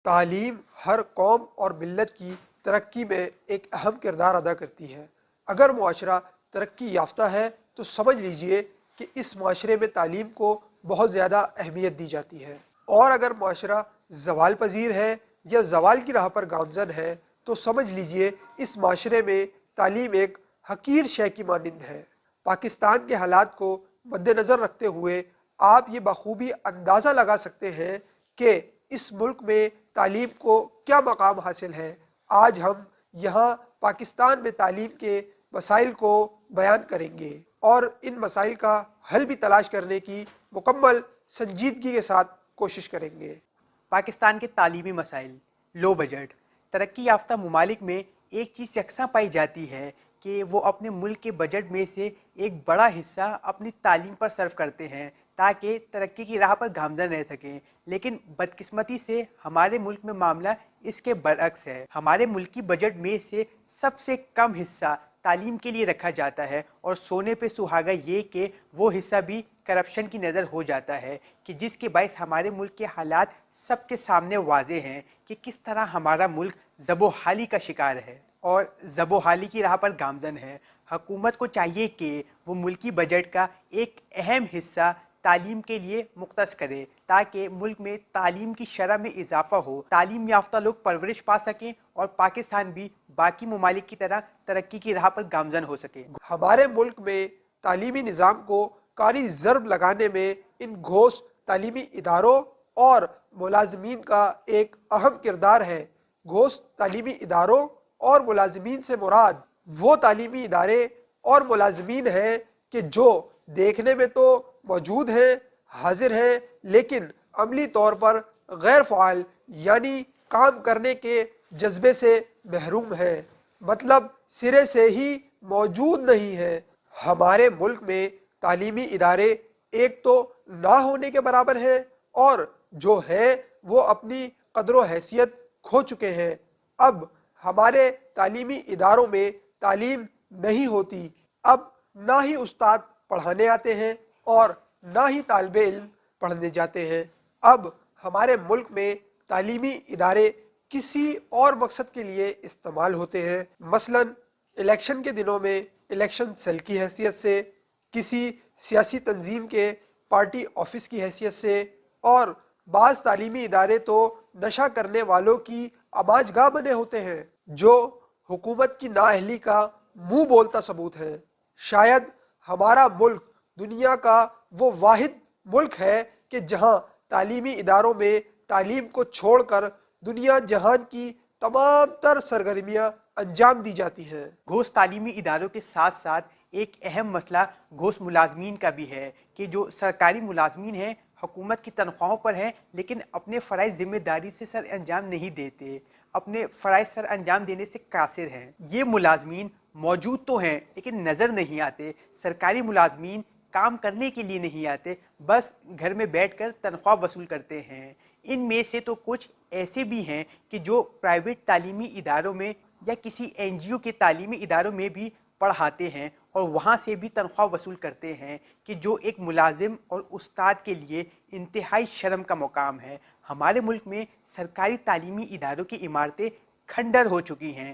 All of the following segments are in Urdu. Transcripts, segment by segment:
تعلیم ہر قوم اور ملت کی ترقی میں ایک اہم کردار ادا کرتی ہے۔ اگر معاشرہ ترقی یافتہ ہے تو سمجھ لیجئے کہ اس معاشرے میں تعلیم کو بہت زیادہ اہمیت دی جاتی ہے، اور اگر معاشرہ زوال پذیر ہے یا زوال کی راہ پر گامزن ہے تو سمجھ لیجئے اس معاشرے میں تعلیم ایک حقیر شے کی مانند ہے۔ پاکستان کے حالات کو مد نظر رکھتے ہوئے آپ یہ بخوبی اندازہ لگا سکتے ہیں کہ اس ملک میں تعلیم کو کیا مقام حاصل ہے۔ آج ہم یہاں پاکستان میں تعلیم کے مسائل کو بیان کریں گے اور ان مسائل کا حل بھی تلاش کرنے کی مکمل سنجیدگی کے ساتھ کوشش کریں گے۔ پاکستان کے تعلیمی مسائل۔ Low budget. ترقی یافتہ ممالک میں ایک چیز یکساں پائی جاتی ہے کہ وہ اپنے ملک کے بجٹ میں سے ایک بڑا حصہ اپنی تعلیم پر صرف کرتے ہیں تاکہ ترقی کی راہ پر گامزن رہ سکیں، لیکن بدقسمتی سے ہمارے ملک میں معاملہ اس کے برعکس ہے۔ ہمارے ملکی بجٹ میں سے سب سے کم حصہ تعلیم کے لیے رکھا جاتا ہے، اور سونے پہ سہاگا یہ کہ وہ حصہ بھی کرپشن کی نظر ہو جاتا ہے، کہ جس کے باعث ہمارے ملک کے حالات سب کے سامنے واضح ہیں کہ کس طرح ہمارا ملک زبوحالی کا شکار ہے اور زبوحالی کی راہ پر گامزن ہے۔ حکومت کو چاہیے کہ وہ ملکی بجٹ کا ایک اہم حصہ تعلیم کے لیے مختص کرے تاکہ ملک میں تعلیم کی شرح میں اضافہ ہو، تعلیم یافتہ لوگ پرورش پا سکیں اور پاکستان بھی باقی ممالک کی طرح ترقی کی راہ پر گامزن ہو سکے۔ ہمارے ملک میں تعلیمی نظام کو کاری ضرب لگانے میں ان گھوس تعلیمی اداروں اور ملازمین کا ایک اہم کردار ہے۔ گھوس تعلیمی اداروں اور ملازمین سے مراد وہ تعلیمی ادارے اور ملازمین ہیں کہ جو دیکھنے میں تو موجود ہیں، حاضر ہیں، لیکن عملی طور پر غیر فعال یعنی کام کرنے کے جذبے سے محروم ہیں، مطلب سرے سے ہی موجود نہیں ہیں۔ ہمارے ملک میں تعلیمی ادارے ایک تو نہ ہونے کے برابر ہیں، اور جو ہیں وہ اپنی قدر و حیثیت کھو چکے ہیں۔ اب ہمارے تعلیمی اداروں میں تعلیم نہیں ہوتی، اب نہ ہی استاد پڑھانے آتے ہیں اور نہ ہی طالب علم پڑھنے جاتے ہیں۔ اب ہمارے ملک میں تعلیمی ادارے کسی اور مقصد کے لیے استعمال ہوتے ہیں، مثلا الیکشن کے دنوں میں الیکشن سیل کی حیثیت سے، کسی سیاسی تنظیم کے پارٹی آفس کی حیثیت سے، اور بعض تعلیمی ادارے تو نشہ کرنے والوں کی آماج گاہ بنے ہوتے ہیں جو حکومت کی نااہلی کا منہ بولتا ثبوت ہے۔ شاید ہمارا ملک دنیا کا وہ واحد ملک ہے کہ جہاں تعلیمی اداروں میں تعلیم کو چھوڑ کر دنیا جہان کی تمام تر سرگرمیاں انجام دی جاتی ہیں۔ گھوس تعلیمی اداروں کے ساتھ ساتھ ایک اہم مسئلہ گھوس ملازمین کا بھی ہے کہ جو سرکاری ملازمین ہیں، حکومت کی تنخواہوں پر ہیں، لیکن اپنے فرائض ذمہ داری سے سر انجام نہیں دیتے، اپنے فرائض سر انجام دینے سے قاصر ہیں۔ یہ ملازمین موجود تو ہیں لیکن نظر نہیں آتے۔ سرکاری ملازمین کام کرنے کے لیے نہیں آتے، بس گھر میں بیٹھ کر تنخواہ وصول کرتے ہیں۔ ان میں سے تو کچھ ایسے بھی ہیں کہ جو پرائیویٹ تعلیمی اداروں میں یا کسی این جی او کے تعلیمی اداروں میں بھی پڑھاتے ہیں اور وہاں سے بھی تنخواہ وصول کرتے ہیں، کہ جو ایک ملازم اور استاد کے لیے انتہائی شرم کا مقام ہے۔ ہمارے ملک میں سرکاری تعلیمی اداروں کی عمارتیں کھنڈر ہو چکی ہیں۔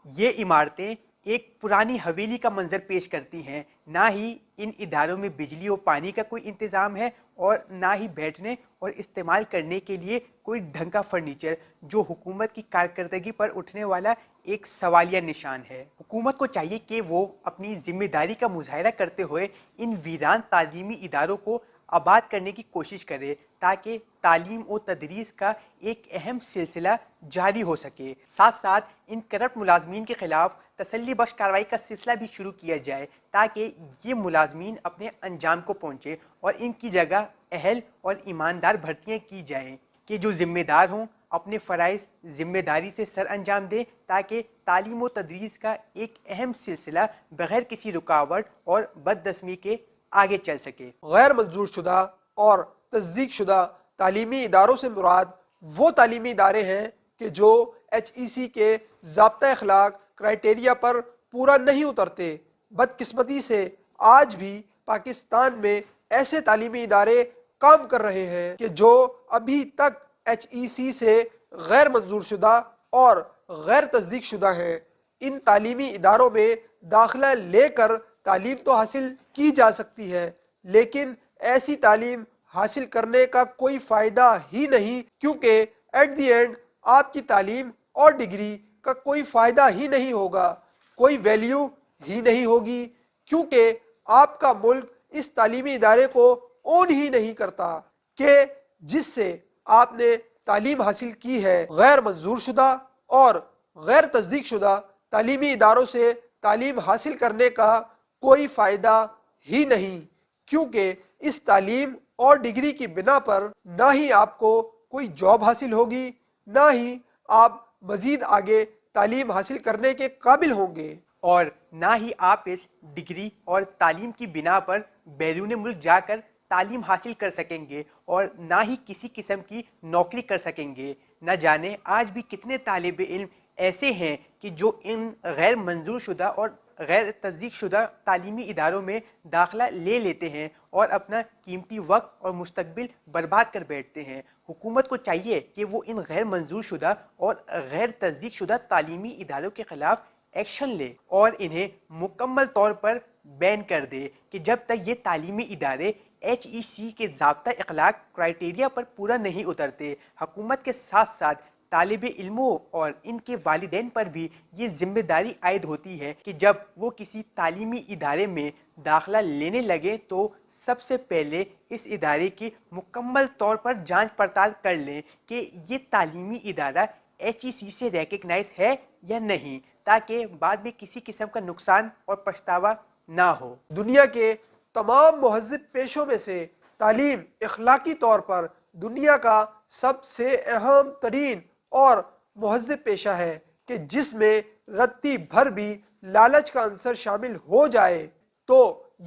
یہ عمارتیں ایک پرانی حویلی کا منظر پیش کرتی ہیں، نہ ہی ان اداروں میں بجلی و پانی کا کوئی انتظام ہے اور نہ ہی بیٹھنے اور استعمال کرنے کے لیے کوئی ڈھنگ کا فرنیچر، جو حکومت کی کارکردگی پر اٹھنے والا ایک سوالیہ نشان ہے۔ حکومت کو چاہیے کہ وہ اپنی ذمہ داری کا مظاہرہ کرتے ہوئے ان ویران تعلیمی اداروں کو آباد کرنے کی کوشش کرے تاکہ تعلیم و تدریس کا ایک اہم سلسلہ جاری ہو سکے۔ ساتھ ساتھ ان کرپٹ ملازمین کے خلاف تسلی بخش کارروائی کا سلسلہ بھی شروع کیا جائے تاکہ یہ ملازمین اپنے انجام کو پہنچے اور ان کی جگہ اہل اور ایماندار بھرتیاں کی جائیں کہ جو ذمہ دار ہوں، اپنے فرائض ذمہ داری سے سر انجام دیں تاکہ تعلیم و تدریس کا ایک اہم سلسلہ بغیر کسی رکاوٹ اور بدنظمی کے آگے چل سکے۔ غیر منظور شدہ اور تصدیق شدہ تعلیمی اداروں سے مراد وہ تعلیمی ادارے ہیں کہ جو ایچ ای سی کے ضابطہ اخلاق کرائٹیریا پر پورا نہیں اترتے۔ بدقسمتی سے آج بھی پاکستان میں ایسے تعلیمی ادارے کام کر رہے ہیں کہ جو ابھی تک ایچ ای سی سے غیر منظور شدہ اور غیر تصدیق شدہ ہیں۔ ان تعلیمی اداروں میں داخلہ لے کر تعلیم تو حاصل کی جا سکتی ہے، لیکن ایسی تعلیم حاصل کرنے کا کوئی فائدہ ہی نہیں، کیونکہ ایٹ دی اینڈ آپ کی تعلیم اور ڈگری کا کوئی فائدہ ہی نہیں ہوگا، کوئی ویلیو ہی نہیں ہوگی، کیونکہ آپ کا ملک اس تعلیمی ادارے کو اون ہی نہیں کرتا کہ جس سے آپ نے تعلیم حاصل کی ہے۔ غیر منظور شدہ اور غیر تصدیق شدہ تعلیمی اداروں سے تعلیم حاصل کرنے کا کوئی فائدہ ہی نہیں، کیونکہ اس تعلیم اور ڈگری کی بنا پر نہ ہی آپ کو کوئی جاب حاصل ہوگی، نہ ہی آپ مزید آگے تعلیم حاصل کرنے کے قابل ہوں گے، اور نہ ہی آپ اس ڈگری اور تعلیم کی بنا پر بیرون ملک جا کر تعلیم حاصل کر سکیں گے، اور نہ ہی کسی قسم کی نوکری کر سکیں گے۔ نہ جانے آج بھی کتنے طالب علم ایسے ہیں کہ جو ان غیر منظور شدہ اور غیر تصدیق شدہ تعلیمی اداروں میں داخلہ لے لیتے ہیں اور اپنا قیمتی وقت اور مستقبل برباد کر بیٹھتے ہیں۔ حکومت کو چاہیے کہ وہ ان غیر منظور شدہ اور غیر تصدیق شدہ تعلیمی اداروں کے خلاف ایکشن لے اور انہیں مکمل طور پر بین کر دے کہ جب تک یہ تعلیمی ادارے HEC کے ضابطہ اخلاق کرائیٹیریا پر پورا نہیں اترتے۔ حکومت کے ساتھ ساتھ طالب علموں اور ان کے والدین پر بھی یہ ذمہ داری عائد ہوتی ہے کہ جب وہ کسی تعلیمی ادارے میں داخلہ لینے لگے تو سب سے پہلے اس ادارے کی مکمل طور پر جانچ پڑتال کر لیں کہ یہ تعلیمی ادارہ HEC سے ریکگنائز ہے یا نہیں، تاکہ بعد میں کسی قسم کا نقصان اور پچھتاوا نہ ہو۔ دنیا کے تمام مہذب پیشوں میں سے تعلیم اخلاقی طور پر دنیا کا سب سے اہم ترین اور مہذب پیشہ ہے کہ جس میں رتی بھر بھی لالچ کا عنصر شامل ہو جائے تو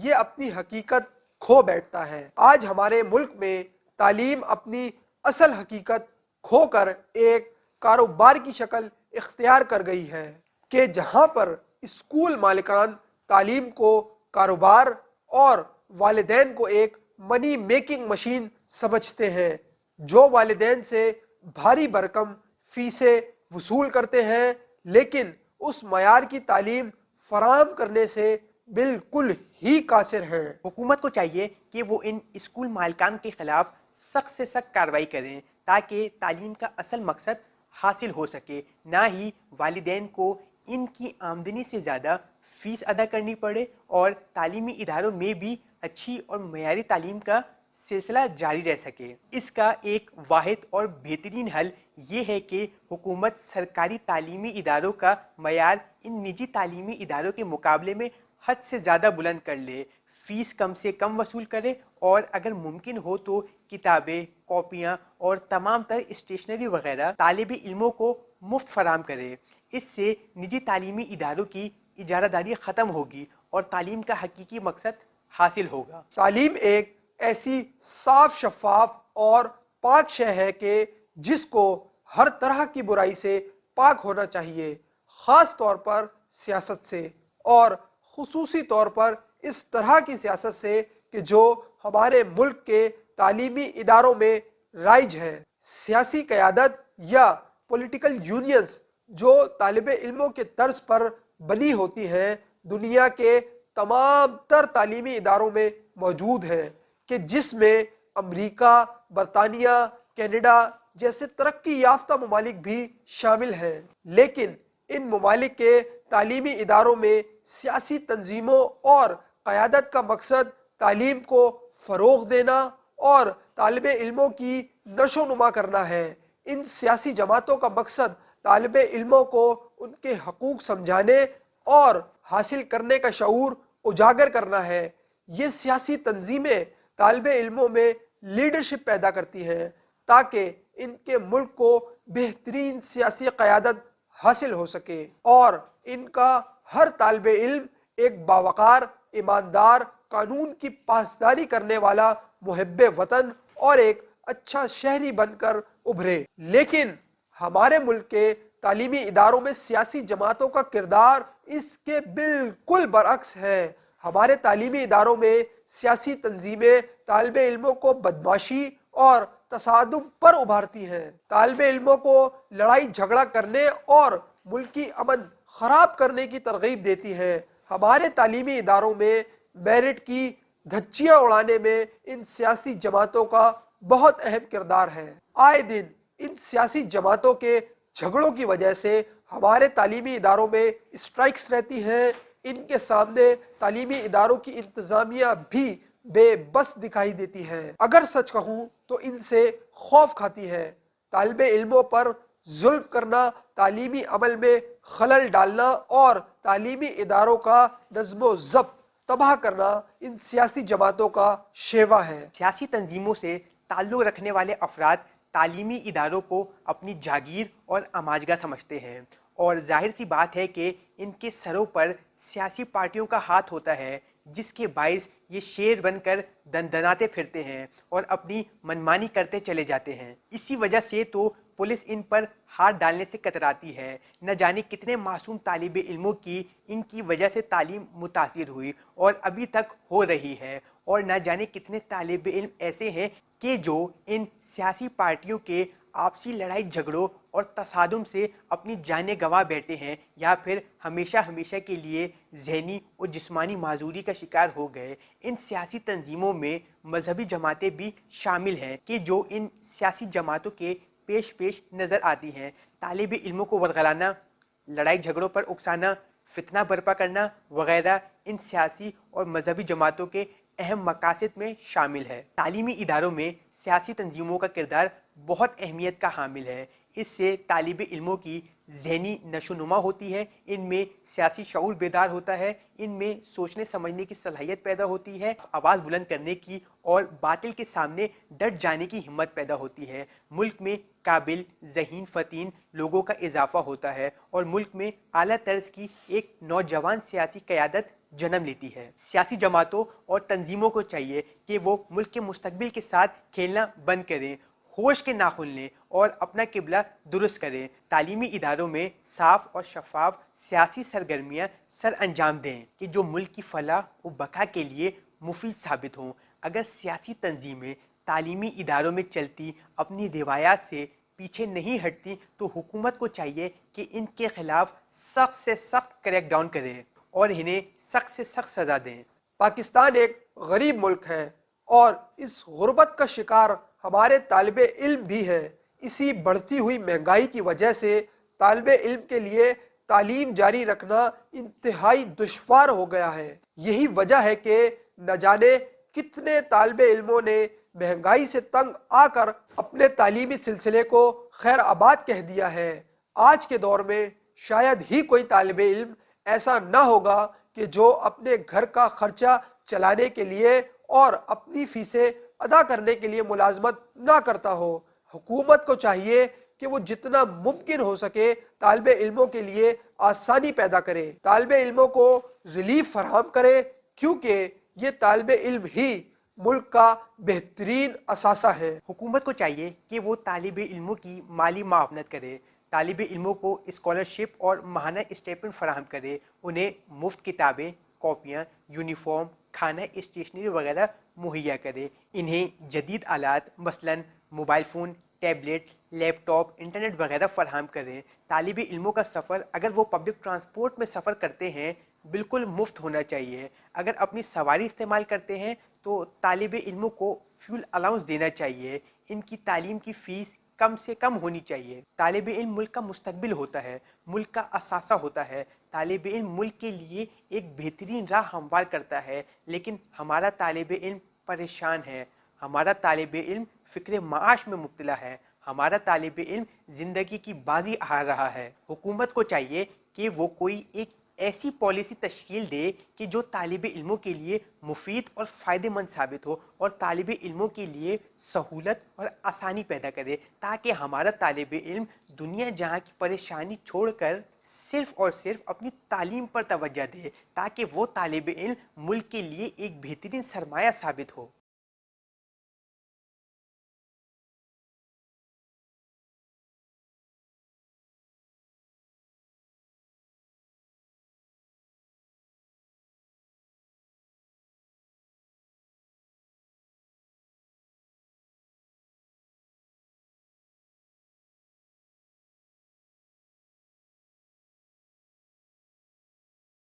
یہ اپنی حقیقت کھو بیٹھتا ہے۔ آج ہمارے ملک میں تعلیم اپنی اصل حقیقت کھو کر ایک کاروبار کی شکل اختیار کر گئی ہے کہ جہاں پر اسکول مالکان تعلیم کو کاروبار اور والدین کو ایک منی میکنگ مشین سمجھتے ہیں، جو والدین سے بھاری بھرکم فیسیں وصول کرتے ہیں لیکن اس معیار کی تعلیم فراہم کرنے سے بالکل ہی قاصر ہیں۔ حکومت کو چاہیے کہ وہ ان اسکول مالکان کے خلاف سخت سے سخت کارروائی کریں تاکہ تعلیم کا اصل مقصد حاصل ہو سکے، نہ ہی والدین کو ان کی آمدنی سے زیادہ فیس ادا کرنی پڑے اور تعلیمی اداروں میں بھی اچھی اور معیاری تعلیم کا سلسلہ جاری رہ سکے۔ اس کا ایک واحد اور بہترین حل یہ ہے کہ حکومت سرکاری تعلیمی اداروں کا معیار ان نجی تعلیمی اداروں کے مقابلے میں حد سے زیادہ بلند کر لے، فیس کم سے کم وصول کرے اور اگر ممکن ہو تو کتابیں، کاپیاں اور تمام تر اسٹیشنری وغیرہ طالب علموں کو مفت فراہم کرے۔ اس سے نجی تعلیمی اداروں کی اجارہ داری ختم ہوگی اور تعلیم کا حقیقی مقصد حاصل ہوگا۔ تعلیم ایک ایسی صاف، شفاف اور پاک شے ہے کہ جس کو ہر طرح کی برائی سے پاک ہونا چاہیے، خاص طور پر سیاست سے، اور خصوصی طور پر اس طرح کی سیاست سے کہ جو ہمارے ملک کے تعلیمی اداروں میں رائج ہے۔ سیاسی قیادت یا پولیٹیکل یونینز جو طالب علموں کے طرز پر بنی ہوتی ہیں، دنیا کے تمام تر تعلیمی اداروں میں موجود ہیں کہ جس میں امریکہ، برطانیہ، کینیڈا جیسے ترقی یافتہ ممالک بھی شامل ہیں، لیکن ان ممالک کے تعلیمی اداروں میں سیاسی تنظیموں اور قیادت کا مقصد تعلیم کو فروغ دینا اور طالب علموں کی نشو و نما کرنا ہے۔ ان سیاسی جماعتوں کا مقصد طالب علموں کو ان کے حقوق سمجھانے اور حاصل کرنے کا شعور اجاگر کرنا ہے۔ یہ سیاسی تنظیمیں طالب علموں میں لیڈرشپ پیدا کرتی ہیں تاکہ ان کے ملک کو بہترین سیاسی قیادت حاصل ہو سکے اور ان کا ہر طالب علم ایک باوقار، ایماندار، قانون کی پاسداری کرنے والا محب وطن اور ایک اچھا شہری بن کر ابھرے۔ لیکن ہمارے ملک کے تعلیمی اداروں میں سیاسی جماعتوں کا کردار اس کے بالکل برعکس ہے۔ ہمارے تعلیمی اداروں میں سیاسی تنظیمیں طالب علموں کو بدمعاشی اور تصادم پر ابھارتی ہیں، طالب علموں کو لڑائی جھگڑا کرنے اور ملکی امن خراب کرنے کی ترغیب دیتی ہیں۔ ہمارے تعلیمی اداروں میں میرٹ کی دھچیاں اڑانے میں ان سیاسی جماعتوں کا بہت اہم کردار ہے۔ آئے دن ان سیاسی جماعتوں کے جھگڑوں کی وجہ سے ہمارے تعلیمی اداروں میں اسٹرائکس رہتی ہیں۔ ان کے سامنے تعلیمی اداروں کی انتظامیہ بھی بے بس دکھائی دیتی ہے۔ اگر سچ کہوں تو ان سے خوف کھاتی ہے۔ طالب علموں پر ظلم کرنا، تعلیمی عمل میں خلل ڈالنا اور تعلیمی اداروں کا نظم و ضبط تباہ کرنا ان سیاسی جماعتوں کا شیوا ہے۔ سیاسی تنظیموں سے تعلق رکھنے والے افراد تعلیمی اداروں کو اپنی جاگیر اور اماجگاہ سمجھتے ہیں، اور ظاہر سی بات ہے کہ ان کے سروں پر سیاسی پارٹیوں کا ہاتھ ہوتا ہے، جس کے باعث یہ شیر بن کر دندناتے پھرتے ہیں اور اپنی منمانی کرتے چلے جاتے ہیں۔ اسی وجہ سے تو پولیس ان پر ہاتھ ڈالنے سے کتراتی ہے۔ نہ جانے کتنے معصوم طالب علموں کی ان کی وجہ سے تعلیم متاثر ہوئی اور ابھی تک ہو رہی ہے، اور نہ جانے کتنے طالب علم ایسے ہیں کہ جو ان سیاسی پارٹیوں کے آپسی لڑائی جھگڑوں اور تصادم سے اپنی جانیں گنوا بیٹھے ہیں، یا پھر ہمیشہ ہمیشہ کے لیے ذہنی اور جسمانی معذوری کا شکار ہو گئے۔ ان سیاسی تنظیموں میں مذہبی جماعتیں بھی شامل ہیں کہ جو ان سیاسی جماعتوں کے پیش نظر آتی ہیں۔ طالب علموں کو ورگلانا، لڑائی جھگڑوں پر اکسانا، فتنہ برپا کرنا وغیرہ ان سیاسی اور مذہبی جماعتوں کے اہم مقاصد میں شامل ہے۔ تعلیمی اداروں میں سیاسی تنظیموں کا کردار بہت اہمیت کا حامل ہے۔ اس سے طالب علموں کی ذہنی نشو و نما ہوتی ہے، ان میں سیاسی شعور بیدار ہوتا ہے، ان میں سوچنے سمجھنے کی صلاحیت پیدا ہوتی ہے، آواز بلند کرنے کی اور باطل کے سامنے ڈٹ جانے کی ہمت پیدا ہوتی ہے۔ ملک میں قابل، ذہین، فطین لوگوں کا اضافہ ہوتا ہے، اور ملک میں اعلیٰ طرز کی ایک نوجوان سیاسی قیادت جنم لیتی ہے۔ سیاسی جماعتوں اور تنظیموں کو چاہیے کہ وہ ملک کے مستقبل کے ساتھ کھیلنا بند کریں، ہوش کے ناخن لیں اور اپنا قبلہ درست کریں۔ تعلیمی اداروں میں صاف اور شفاف سیاسی سرگرمیاں سر انجام دیں کہ جو ملک کی فلاح و بقا کے لیے مفید ثابت ہوں۔ اگر سیاسی تنظیمیں تعلیمی اداروں میں چلتی اپنی روایات سے پیچھے نہیں ہٹتی تو حکومت کو چاہیے کہ ان کے خلاف سخت سے سخت کریک ڈاؤن کریں اور انہیں سخت سے سخت سزا دیں۔ پاکستان ایک غریب ملک ہے اور اس غربت کا شکار ہمارے طالب علم بھی ہیں۔ اسی بڑھتی ہوئی مہنگائی کی وجہ سے طالب علم کے لیے تعلیم جاری رکھنا انتہائی دشوار ہو گیا ہے۔ یہی وجہ ہے کہ نہ جانے کتنے طالب علموں نے مہنگائی سے تنگ آ کر اپنے تعلیمی سلسلے کو خیر آباد کہہ دیا ہے۔ آج کے دور میں شاید ہی کوئی طالب علم ایسا نہ ہوگا کہ جو اپنے گھر کا خرچہ چلانے کے لیے اور اپنی فیسیں ادا کرنے کے لیے ملازمت نہ کرتا ہو۔ حکومت کو چاہیے کہ وہ جتنا ممکن ہو سکے طالب علموں کے لیے آسانی پیدا کرے، طالب علموں کو ریلیف فراہم کرے، کیونکہ یہ طالب علم ہی ملک کا بہترین اثاثہ ہے۔ حکومت کو چاہیے کہ وہ طالب علموں کی مالی معاونت کرے، طالب علموں کو اسکالرشپ اور ماہانہ اسٹیپنڈ فراہم کرے، انہیں مفت کتابیں، کاپیاں، یونیفارم، کھانا، اسٹیشنری وغیرہ مہیا کرے، انہیں جدید آلات مثلاً موبائل فون، ٹیبلٹ، لیپ ٹاپ، انٹرنیٹ وغیرہ فراہم کریں۔ طالب علموں کا سفر اگر وہ پبلک ٹرانسپورٹ میں سفر کرتے ہیں بالکل مفت ہونا چاہیے۔ اگر اپنی سواری استعمال کرتے ہیں تو طالب علموں کو فیول الاؤنس دینا چاہیے، ان کی تعلیم کی فیس کم سے کم ہونی چاہیے۔ طالب علم ملک کا مستقبل ہوتا ہے، ملک کا اثاثہ ہوتا ہے۔ طالب علم ملک کے لیے ایک بہترین راہ ہموار کرتا ہے، لیکن ہمارا طالب علم پریشان ہے، ہمارا طالب علم فکر معاش میں مبتلا ہے، ہمارا طالب علم زندگی کی بازی ہار رہا ہے۔ حکومت کو چاہیے کہ وہ کوئی ایک ایسی پالیسی تشکیل دے کہ جو طالب علموں کے لیے مفید اور فائدہ مند ثابت ہو، اور طالب علموں کے لیے سہولت اور آسانی پیدا کرے، تاکہ ہمارا طالب علم دنیا جہاں کی پریشانی چھوڑ کر صرف اور صرف اپنی تعلیم پر توجہ دے، تاکہ وہ طالب علم ملک کے لیے ایک بہترین سرمایہ ثابت ہو۔